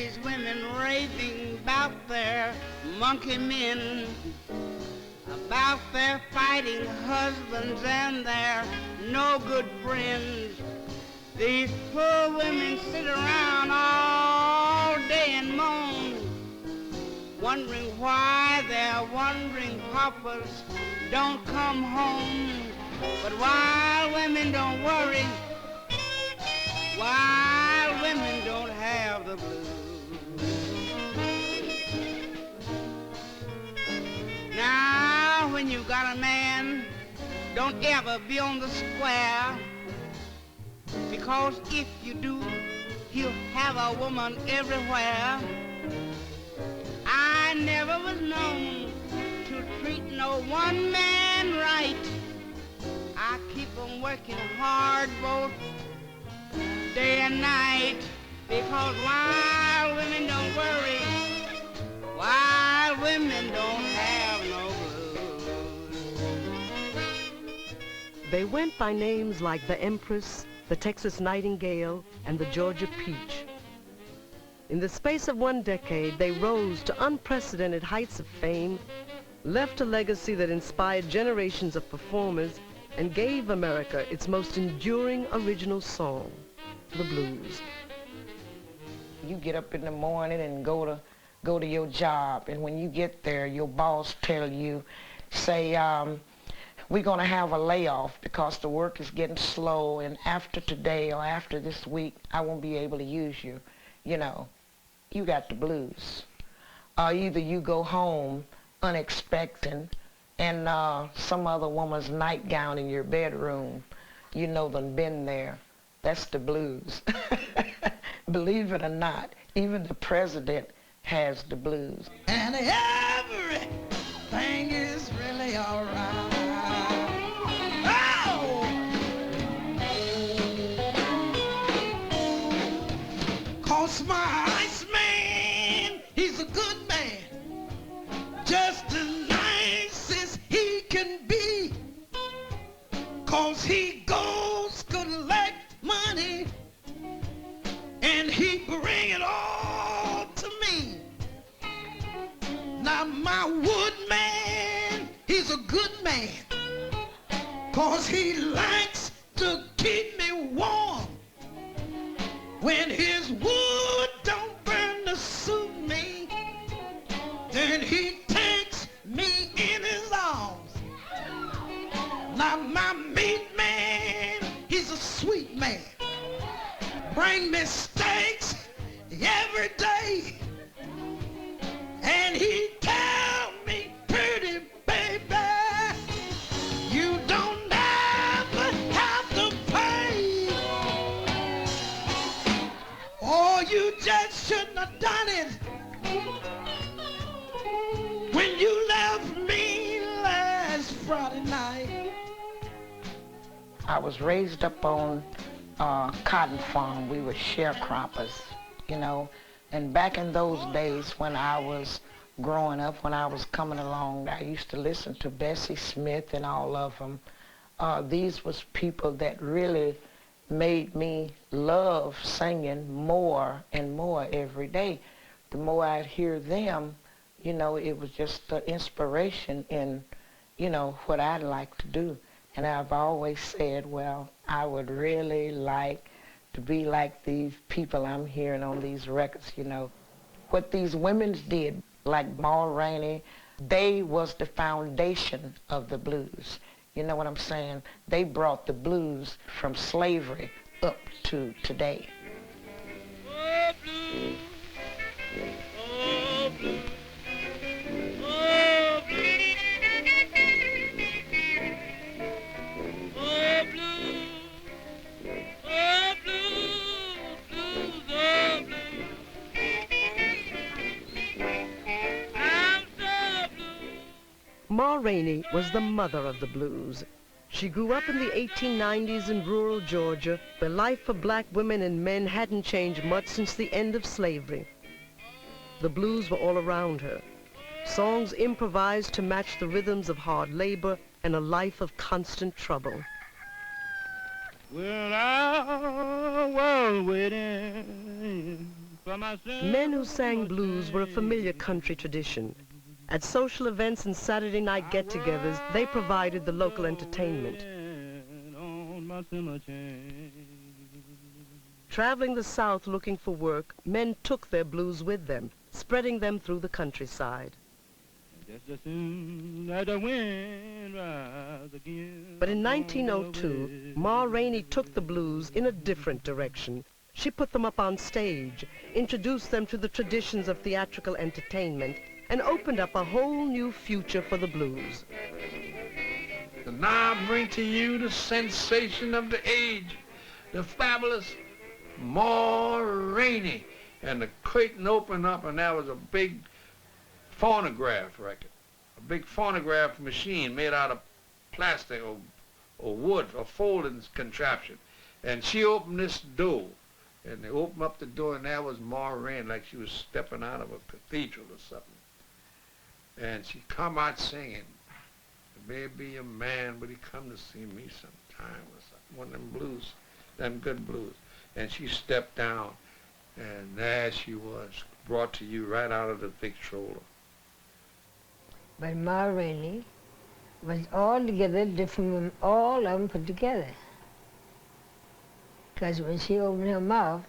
these women raving about their monkey men, about their fighting husbands and their no good friends. These poor women sit around all day and moan, wondering why their wandering papas don't come home. But wild women don't worry, wild women don't have the blues. Now, when you got a man, don't ever be on the square, because if you do, he'll have a woman everywhere. I never was known to treat no one man right. I keep on working hard both day and night, because wild women don't worry, wild women don't have no blues. They went by names like the Empress, the Texas Nightingale, and the Georgia Peach. In the space of one decade, they rose to unprecedented heights of fame, left a legacy that inspired generations of performers, and gave America its most enduring original song, the blues. You get up in the morning and go to your job, and when you get there, your boss tell you, say, we're gonna have a layoff because the work is getting slow, and after today or after this week, I won't be able to use you. You know, you got the blues. Either you go home unexpected and some other woman's nightgown in your bedroom, you know them been there. That's the blues. Believe it or not, even the president has the blues. And everything is really all right. Oh! 'Cause my Iceman, he's a good man, just as nice as he can be. 'Cause he goes collect money and he bring it all to me. Now my woodman, he's a good man, 'cause he likes to keep me warm. When his wood don't burn to suit me, then he takes me in his arms. Now my meat man, he's a sweet man, bring me steaks every day. And he tell me, pretty baby, you don't ever have to pay. Oh, you just shouldn't have done it when you left me last Friday night. I was raised up on cotton farm. We were sharecroppers, you know. And back in those days when I was growing up, when I was coming along, I used to listen to Bessie Smith and all of them. These was people that really made me love singing more and more every day. The more I'd hear them, you know, it was just the inspiration in, you know, what I'd like to do. And I've always said, well, I would really like to be like these people I'm hearing on these records, you know. What these women did, like Ma Rainey, they was the foundation of the blues. You know what I'm saying? They brought the blues from slavery up to today. Oh, blue. Oh, blue. Oh, blue. Oh, blue. Oh, blue. Blues, oh, blue. I'm so blue. Ma Rainey was the mother of the blues. She grew up in the 1890s in rural Georgia, where life for black women and men hadn't changed much since the end of slavery. The blues were all around her, songs improvised to match the rhythms of hard labor and a life of constant trouble. Well, I was waiting Men who sang blues were a familiar country tradition. At social events and Saturday night get-togethers, they provided the local entertainment. Traveling the South looking for work, men took their blues with them, spreading them through the countryside. But in 1902, Ma Rainey took the blues in a different direction. She put them up on stage, introduced them to the traditions of theatrical entertainment, and opened up a whole new future for the blues. And now I bring to you the sensation of the age, the fabulous Ma Rainey. And the curtain opened up, and there was a big phonograph record, a big phonograph machine made out of plastic or wood, a folding contraption. And she opened this door, and they opened up the door, and there was Ma Rainey, like she was stepping out of a cathedral or something. And she come out singing, "Maybe a man, but he come to see me sometime," or something, one of them blues, them good blues. And she stepped down, and there she was, brought to you right out of the Victrola. But Ma Rainey was altogether different from all of them put together. Because when she opened her mouth,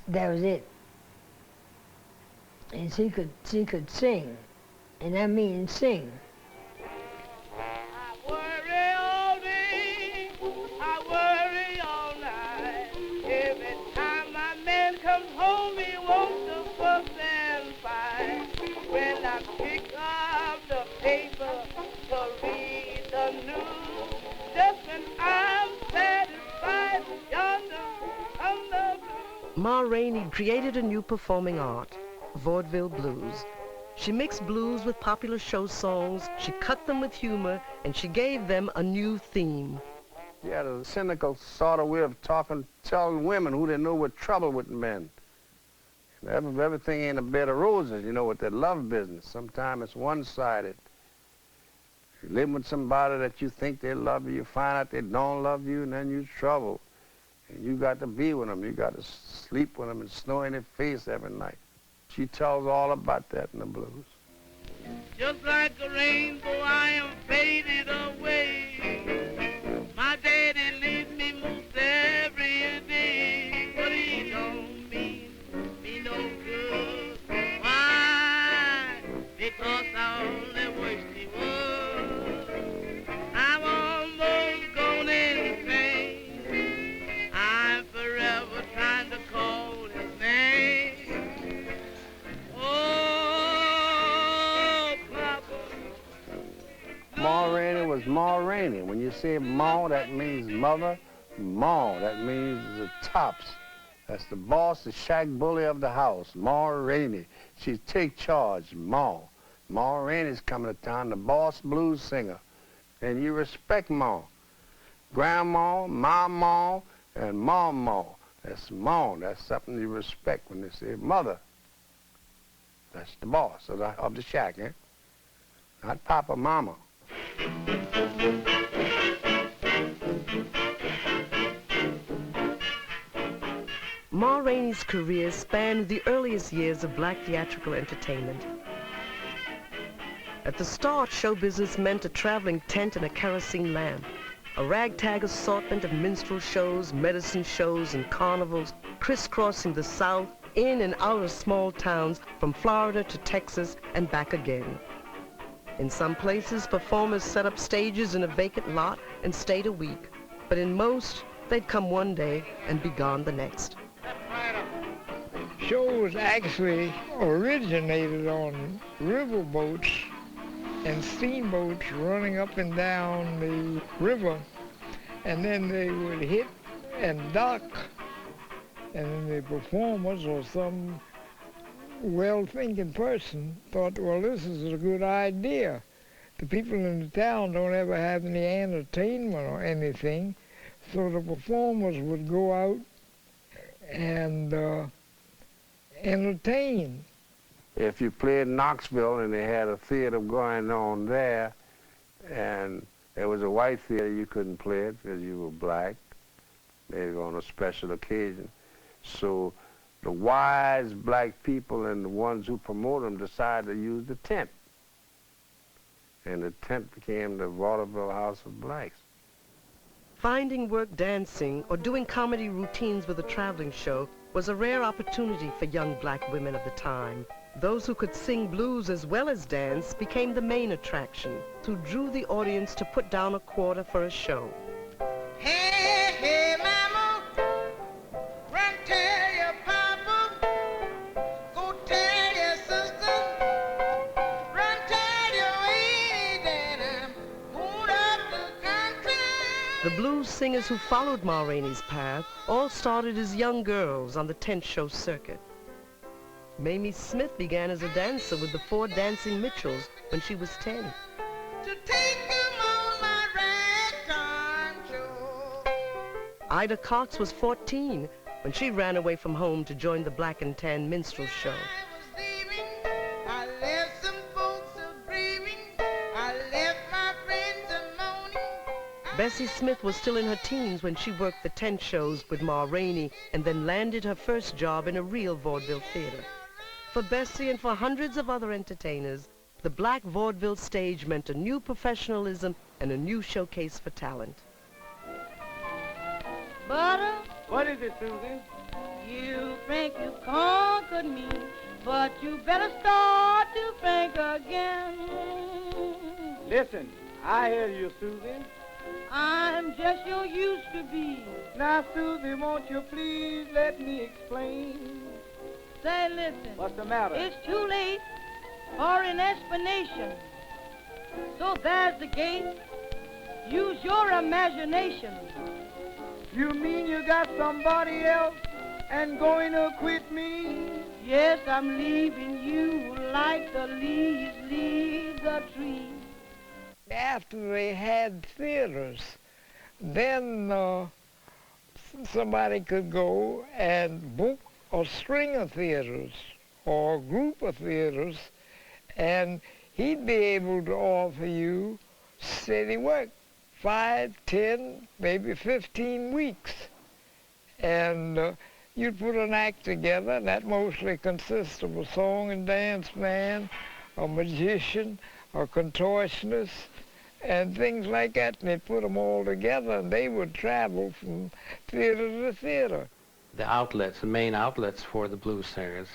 that was it. And she could sing, and I mean sing. I worry all day, I worry all night. Every time my man comes home, he wants to fuss and fight. When I pick up the paper to read the news, just when I'm satisfied, yonder come the blues. Ma Rainey created a new performing art, vaudeville blues. She mixed blues with popular show songs, she cut them with humor, and she gave them a new theme. She had a cynical sort of way of talking, telling women who they know were trouble with men. Everything ain't a bed of roses, you know, with that love business. Sometimes it's one-sided. You live with somebody that you think they love you, you find out they don't love you, and then you're trouble. And you got to be with them. You got to sleep with them and snow in their face every night. She tells all about that in the blues. Just like a rainbow, I am faded away. My daddy leaves me most every day, but he don't mean me no good. Why? Because I only wish he would. I'm almost gone insane. I'm forever trying to call his name. Ma Rainey was Ma Rainey. When you say Ma, that means mother. Ma, that means the tops. That's the boss, the shack bully of the house, Ma Rainey. She take charge, Ma. Ma Rainey's coming to town, the boss blues singer. And you respect Ma. Grandma, Mama, and Mama. That's Ma. That's something you respect when they say mother. That's the boss of the shack, eh? Not Papa, Mama. Ma Rainey's career spanned the earliest years of black theatrical entertainment. At the start, show business meant a traveling tent and a kerosene lamp, a ragtag assortment of minstrel shows, medicine shows, and carnivals crisscrossing the South, in and out of small towns from Florida to Texas and back again. In some places, performers set up stages in a vacant lot and stayed a week. But in most, they'd come one day and be gone the next. Shows actually originated on riverboats and steamboats running up and down the river. And then they would hit and dock. And then the performers or some well-thinking person thought, well, this is a good idea. The people in the town don't ever have any entertainment or anything, so the performers would go out and entertain. If you played Knoxville and they had a theater going on there, and there was a white theater, you couldn't play it because you were black, maybe on a special occasion. So the wise black people and the ones who promote them decided to use the tent. And the tent became the vaudeville house of blacks. Finding work dancing or doing comedy routines with a traveling show was a rare opportunity for young black women of the time. Those who could sing blues as well as dance became the main attraction, who drew the audience to put down a quarter for a show. Hey, hey, mama, run tell your papa, go tell your sister, run tell your lady that I'm going up the country. The blues singers who followed Ma Rainey's path all started as young girls on the tent show circuit. Mamie Smith began as a dancer with the Four Dancing Mitchells when she was 10. To take them on my ragtime show. Ida Cox was 14 when she ran away from home to join the Black and Tan Minstrel Show. I was leaving, I left some folks a grieving, I left my friends a moaning. Bessie Smith was still in her teens when she worked the tent shows with Ma Rainey and then landed her first job in a real vaudeville theater. For Bessie and for hundreds of other entertainers, the black vaudeville stage meant a new professionalism and a new showcase for talent. Butter, What is it, Susan? you think you conquered me, but you better start to think again. Listen, I hear you, Susan. I'm just your used to be. Now, Susan, won't you please let me explain? Say, listen, What's the matter? it's too late for an explanation. So there's the gate. Use your imagination. You mean you got somebody else and going to quit me? Yes, I'm leaving you like the leaves leave the tree. After they had theaters, then somebody could go and book a string of theaters or a group of theaters, and he'd be able to offer you steady work, 5, 10, maybe 15 weeks. And you'd put an act together, and that mostly consists of a song and dance man, a magician, a contortionist, and things like that. And they'd put them all together, and they would travel from theater to theater. The outlets, the main outlets for the blues singers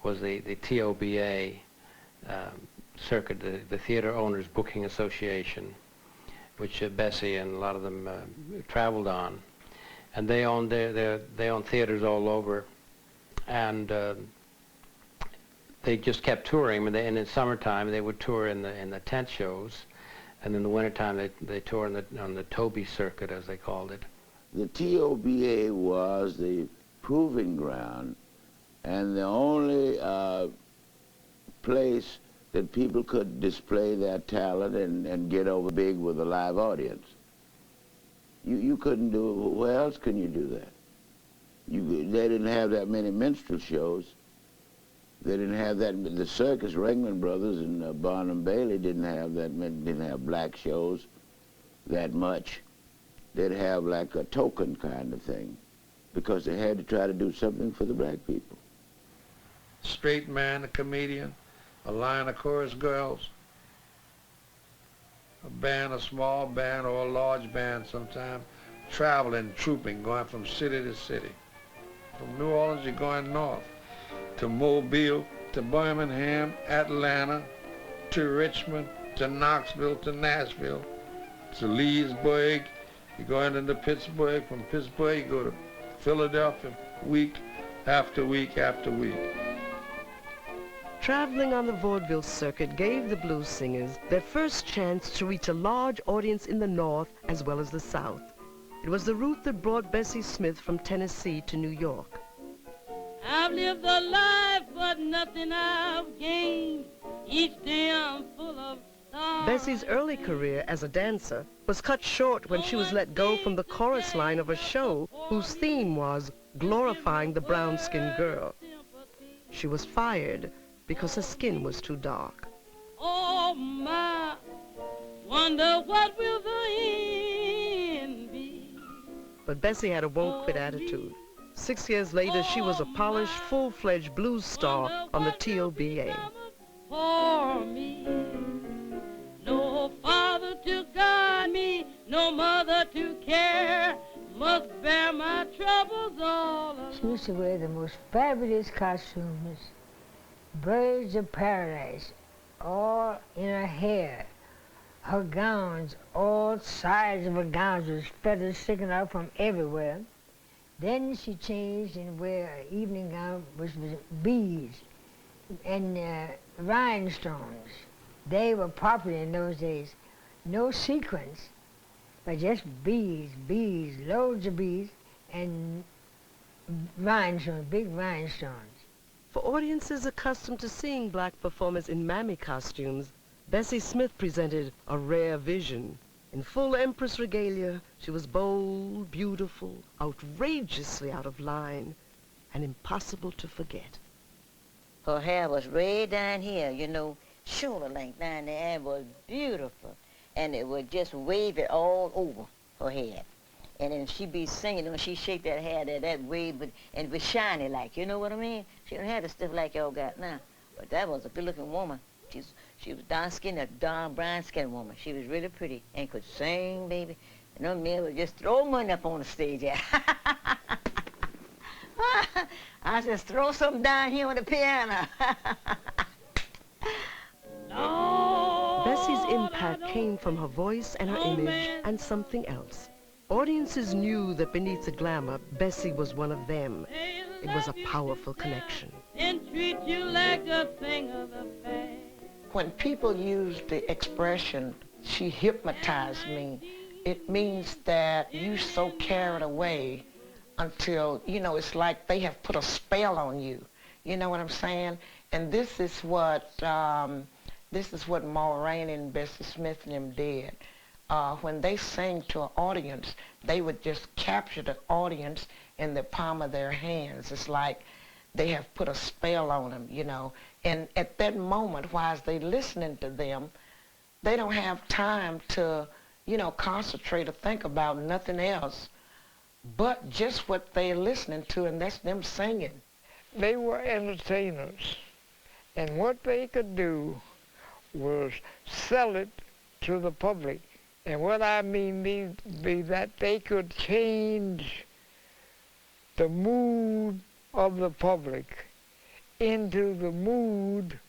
was the TOBA circuit, the Theater Owners Booking Association, which Bessie and a lot of them traveled on. And they owned they owned theaters all over, and they just kept touring. And in the summertime, they would tour in the tent shows, and in the wintertime, they tour on the Toby circuit, as they called it. The TOBA was the proving ground and the only place that people could display their talent and get over big with a live audience. You couldn't do it. Where else can you do that? They didn't have that many minstrel shows. They didn't have that. The circus, Ringling Brothers and Barnum Bailey didn't have black shows that much. They'd have like a token kind of thing because they had to try to do something for the black people. Straight man, a comedian, a line of chorus girls, a band, a small band or a large band sometime, traveling, trooping, going from city to city. From New Orleans, you're going north, to Mobile, to Birmingham, Atlanta, to Richmond, to Knoxville, to Nashville, to Leesburg. You go into Pittsburgh. From Pittsburgh, you go to Philadelphia week after week after week. Traveling on the vaudeville circuit gave the blues singers their first chance to reach a large audience in the North as well as the South. It was the route that brought Bessie Smith from Tennessee to New York. I've lived a life, but nothing I've gained. Each day I'm full of stars. Bessie's early career as a dancer was cut short when she was let go from the chorus line of a show whose theme was glorifying the brown-skinned girl. She was fired because her skin was too dark. Oh my, wonder what will the end be? But Bessie had a won't-quit attitude. 6 years later, she was a polished, full-fledged blues star on the TOBA. For me, no father to guide me, no mother to care, must bear my troubles all alone. She used to wear the most fabulous costumes, birds of paradise, all in her hair. Her gowns, all sides of her gowns was feathers sticking out from everywhere. Then she changed and wear an evening gown which was beads and rhinestones. They were popular in those days. No sequins, but just beads, loads of beads, and rhinestones, big rhinestones. For audiences accustomed to seeing black performers in mammy costumes, Bessie Smith presented a rare vision. In full Empress regalia, she was bold, beautiful, outrageously out of line, and impossible to forget. Her hair was way down here, you know, shoulder length down there, and it was beautiful. And it would just wave it all over her head. And then she'd be singing, when she shake that hair there, that wave, and it was shiny like, you know what I mean? She didn't have the stuff like y'all got now. But that was a good-looking woman. She was dark-skinned, a dark brown-skinned woman. She was really pretty and could sing, baby. And them men would just throw money up on the stage. Yeah. I just throw something down here on the piano. Bessie's impact came from her voice and her image and something else. Audiences knew that beneath the glamour, Bessie was one of them. It was a powerful connection. And treat you like a thing of the past. When people use the expression, she hypnotized me, it means that you so carried away until, you know, it's like they have put a spell on you. You know what I'm saying? And this is what Ma Rainey and Bessie Smith and them did. When they sang to an audience, they would just capture the audience in the palm of their hands. It's like they have put a spell on them, you know. And at that moment, while they're listening to them, they don't have time to, you know, concentrate or think about nothing else but just what they're listening to, and that's them singing. They were entertainers, and what they could do was sell it to the public. And what I mean be that they could change the mood of the public into the mood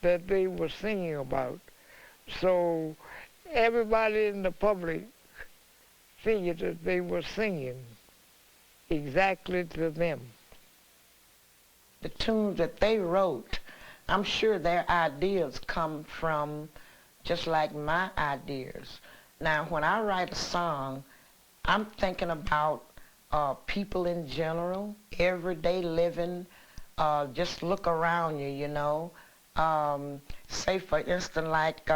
that they were singing about. So everybody in the public figured that they were singing exactly to them. The tunes that they wrote, I'm sure their ideas come from just like my ideas. Now, when I write a song, I'm thinking about people in general, everyday living. Just look around you, you know. Say, for instance, like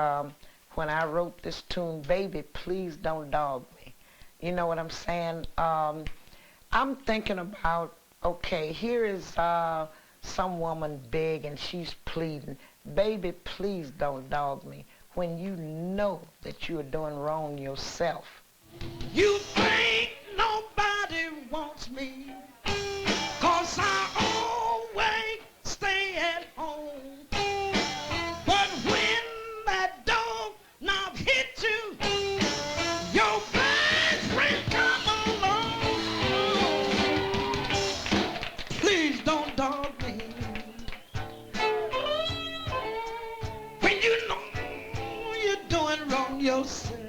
when I wrote this tune, Baby, Please Don't Dog Me. You know what I'm saying? I'm thinking about, okay, here is some woman big and she's pleading, baby, please don't dog me, when you know that you are doing wrong yourself. You think nobody wants me, 'cause I always stay at home. But when that dog knob hits you, your best friend come along. Please don't dog me. When you know you're doing wrong yourself.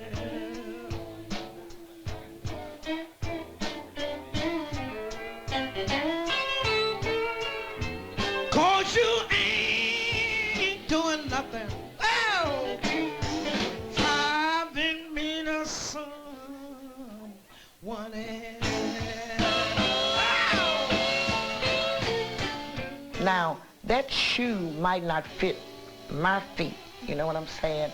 Cause you ain't doing nothing. Oh, driving me to someone else. Now, that shoe might not fit my feet, you know what I'm saying?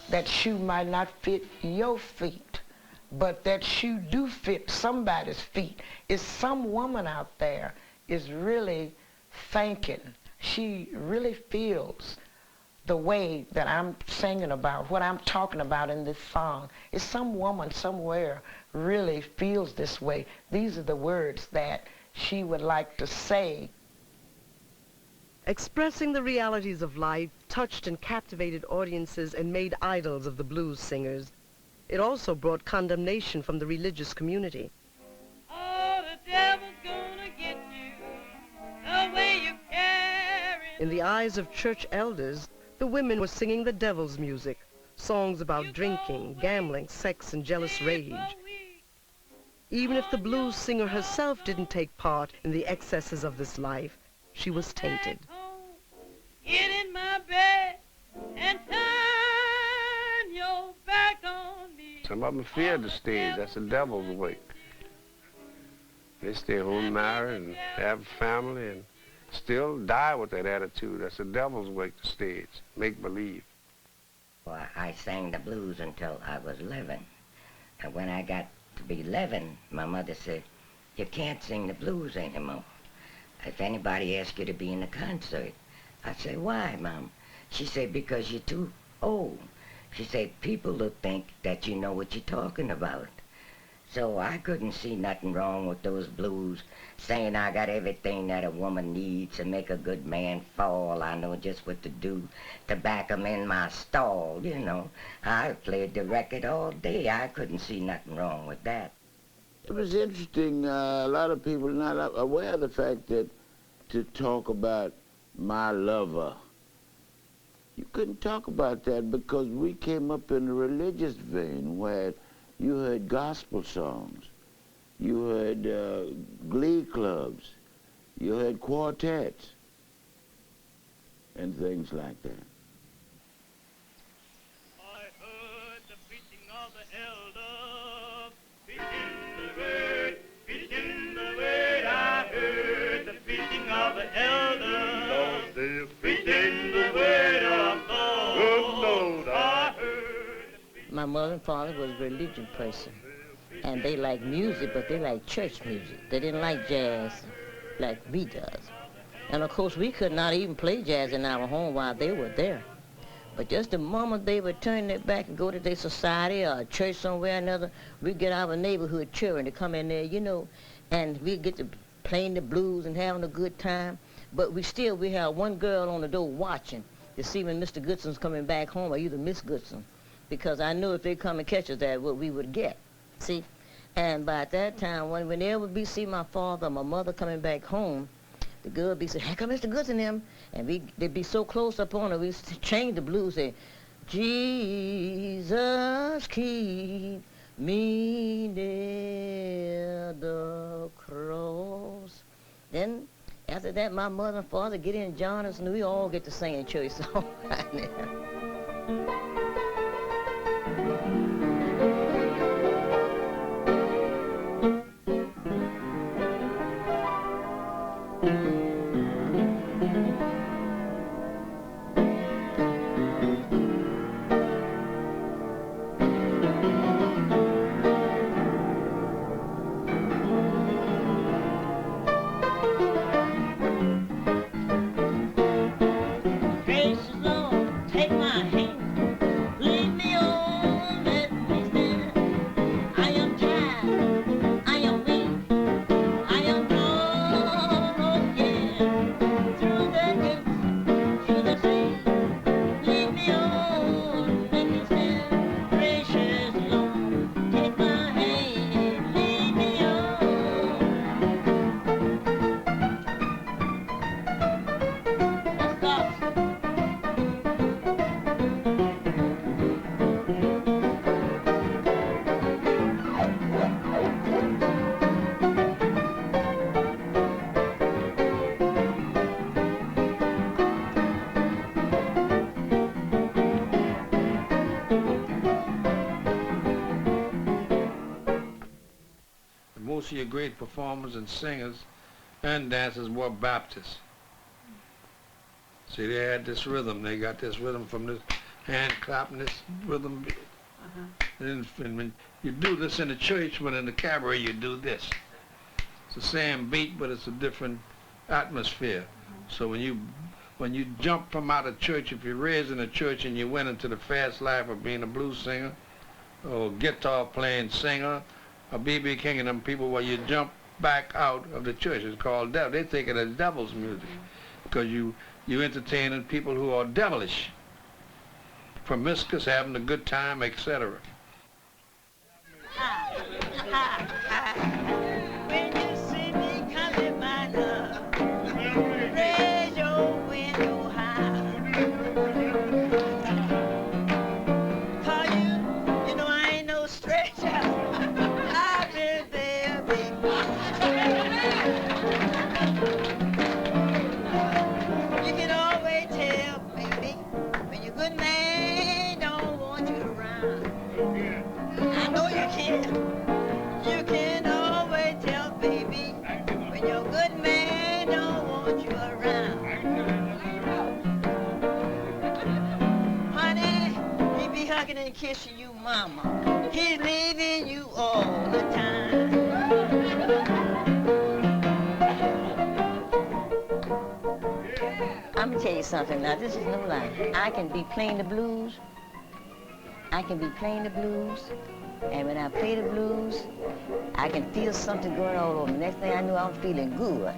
That shoe might not fit your feet, but that shoe do fit somebody's feet. It's some woman out there is really thinking. She really feels the way that I'm singing about, what I'm talking about in this song. It's some woman somewhere really feels this way. These are the words that she would like to say. Expressing the realities of life touched and captivated audiences and made idols of the blues singers. It also brought condemnation from the religious community. Oh, the devil's gonna get you the way you carry. In the eyes of church elders, the women were singing the devil's music, songs about drinking, gambling, sex, and jealous rage. Even if the blues singer herself didn't take part in the excesses of this life, she was tainted. Get in my bed and turn your back on me. Some of them fear the stage. That's the devil's work. They stay home and marry and have a family and still die with that attitude. That's the devil's work, the stage. Make believe. Well, I sang the blues until I was 11. And when I got to be 11, my mother said, you can't sing the blues anymore. If anybody asks you to be in a concert, I said, why, Mom? She said, because you're too old. She said, people will think that you know what you're talking about. So I couldn't see nothing wrong with those blues, saying I got everything that a woman needs to make a good man fall. I know just what to do to back him in my stall, you know. I played the record all day. I couldn't see nothing wrong with that. It was interesting. A lot of people are not aware of the fact that to talk about my lover, you couldn't talk about that because we came up in a religious vein where you heard gospel songs, you heard glee clubs, you heard quartets, and things like that. I heard the preaching of the elder, preaching the word, preaching the word. I heard the preaching of the elder, preaching the word of the Lord. I heard. My mother and father was a religious person, and they liked music, but they liked church music. They didn't like jazz like we does. And of course, we could not even play jazz in our home while they were there. But just the moment they would turn their back and go to their society or a church somewhere or another, we'd get our neighborhood children to come in there, you know, and we'd get to playing the blues and having a good time. But we had one girl on the door watching to see when Mr. Goodson's coming back home, or either Miss Goodson, because I knew if they come and catch us there, what we would get, see? And by that time, when they would be see my father or my mother coming back home, the girl would be saying, here come Mr. Goodson and them, and they'd be so close up on her, we'd change the blues, say, Jesus, keep me near the cross. Then, after that, my mother and father get in and join us, and we all get to sing church songs right there. Most of your great performers and singers and dancers were Baptists. See, they had this rhythm. They got this rhythm from this hand clapping, this rhythm. And when you do this in the church, but in the cabaret you do this. It's the same beat, but it's a different atmosphere. So when you jump from out of church, if you're raised in a church and you went into the fast life of being a blues singer or guitar playing singer, or B.B. King and them people where you jump back out of the church. It's called devil. They think it as devil's music because you entertaining people who are devilish, promiscuous, having a good time, etc. When you see me coming, my love, raise your window high. 'Cause you know I ain't no stranger. I've been there, baby. You can always tell, baby, when your good man don't want you around. I know you can. You can always tell, baby, when your good man don't want you around. Honey, he be hugging and kissing you, mama. He's leaving you all the time. I'm gonna tell you something now, this is no lie. I can be playing the blues. I can be playing the blues. And when I play the blues, I can feel something going all over. Next thing I know, I'm feeling good.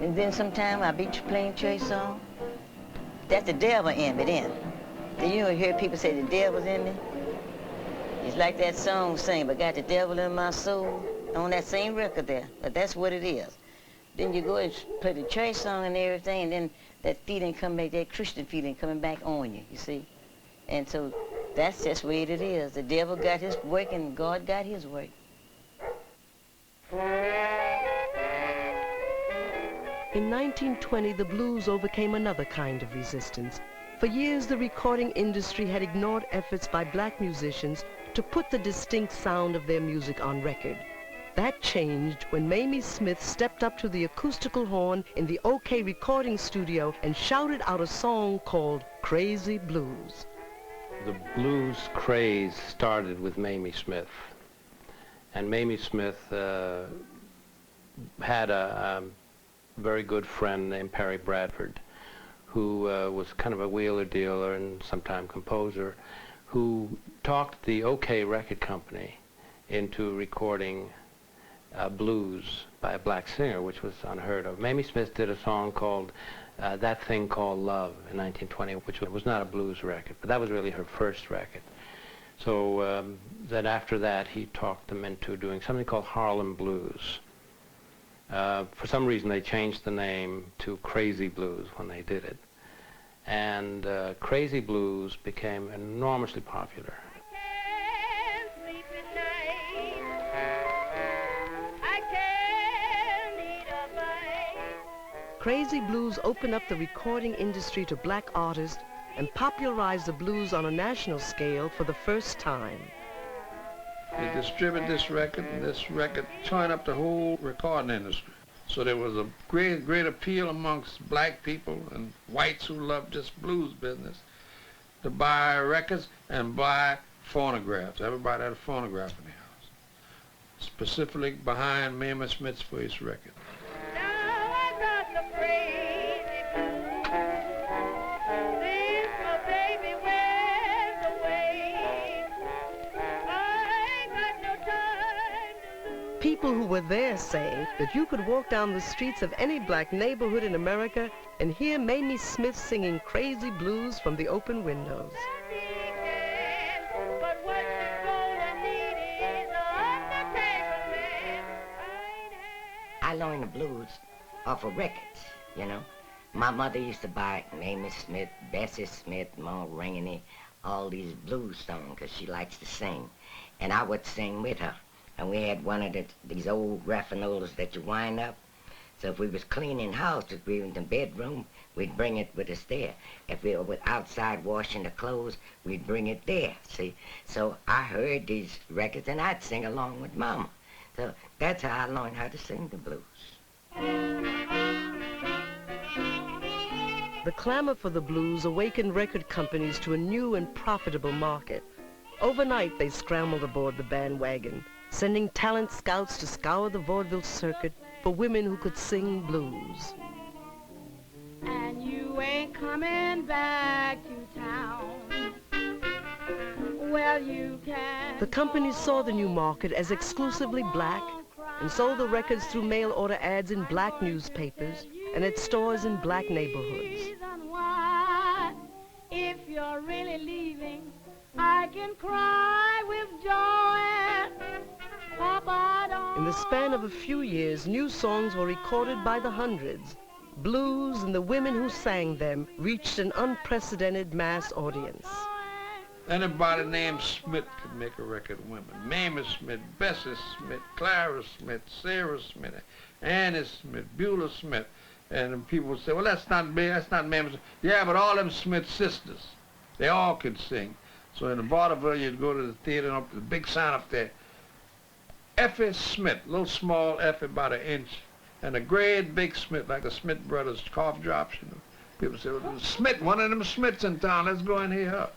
And then sometime I be playing church song. That's the devil in me then. Do you hear people say the devil's in me? It's like that song saying, but got the devil in my soul on that same record there. But that's what it is. Then you go and play the church song and everything, and then that feeling come back, that Christian feeling coming back on you see? And so that's just the way it is. The devil got his work and God got his work. In 1920, the blues overcame another kind of resistance. For years, the recording industry had ignored efforts by black musicians to put the distinct sound of their music on record. That changed when Mamie Smith stepped up to the acoustical horn in the OK recording studio and shouted out a song called Crazy Blues. The blues craze started with Mamie Smith. And Mamie Smith had a very good friend named Perry Bradford, who was kind of a wheeler dealer and sometime composer, who talked the OK record company into recording blues by a black singer, which was unheard of. Mamie Smith did a song called That Thing Called Love in 1920, which was not a blues record, but that was really her first record. So then after that, he talked them into doing something called Harlem Blues. For some reason, they changed the name to Crazy Blues when they did it. And Crazy Blues became enormously popular. Crazy Blues opened up the recording industry to black artists and popularized the blues on a national scale for the first time. They distributed this record, and this record joined up the whole recording industry. So there was a great appeal amongst black people and whites who loved this blues business to buy records and buy phonographs. Everybody had a phonograph in the house, specifically behind Mamie Smith's first record. People who were there say that you could walk down the streets of any black neighborhood in America and hear Mamie Smith singing Crazy Blues from the open windows. I learned the blues off of records, you know. My mother used to buy Mamie Smith, Bessie Smith, Ma Rainey, all these blues songs because she likes to sing. And I would sing with her. And we had one of these old graffinolas that you wind up. So if we was cleaning house, if we were in the bedroom, we'd bring it with us there. If we were outside washing the clothes, we'd bring it there, see? So I heard these records and I'd sing along with Mama. So that's how I learned how to sing the blues. The clamor for the blues awakened record companies to a new and profitable market. Overnight, they scrambled aboard the bandwagon, sending talent scouts to scour the vaudeville circuit for women who could sing blues. And you ain't coming back to town. Well, you can. The companies saw the new market as exclusively black and sold the records through mail order ads in black newspapers and at stores in black neighborhoods. If you're really leaving, I can cry with joy. Papa, don't. In the span of a few years, new songs were recorded by the hundreds. Blues and the women who sang them reached an unprecedented mass audience. Anybody named Smith could make a record of women. Mamie Smith, Bessie Smith, Clara Smith, Sarah Smith, Annie Smith, Beulah Smith. And people would say, well, that's not Mamie Smith. Yeah, but all them Smith sisters, they all could sing. So in the vaudeville, you'd go to the theater and up to the big sign up there, Effie Smith, little small Effie about 1 inch, and a great big Smith, like the Smith brothers, cough drops, you know. People say, well, Smith, one of them Smiths in town, let's go and hear her.